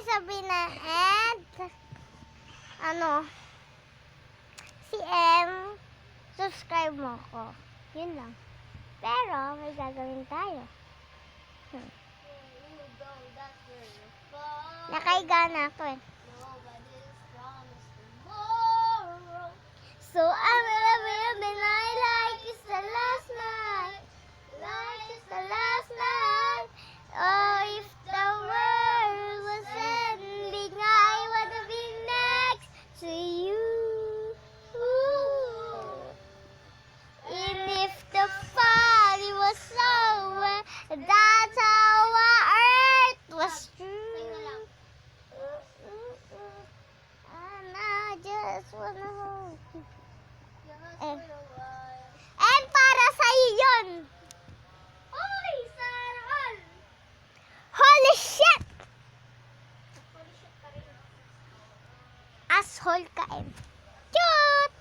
sabihin na, and, si M, subscribe mo ko. Yun lang. Pero, may gagawin tayo. Nakaiga na ako eh. So, I'm in my like it's the last night. Like it's the last night. Oh, if the world was ending, I wanna be next to you. And if the party was over, that's how our earth was true. And I just wanna hold you. And para sa'yo yun. Hoy, Sarah! Holy shit! Asshole ka, M. Cute!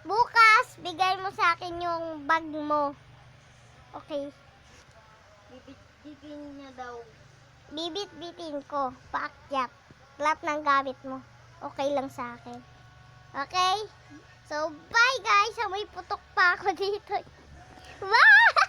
Bukas, bigay mo sa akin yung bag mo. Okay. Bibit-bitin niya daw. Bibit-bitin ko. Paakyat. Lahat ng gamit mo. Okay lang sa akin. Okay? So, bye guys. May putok pa ako dito. Bye!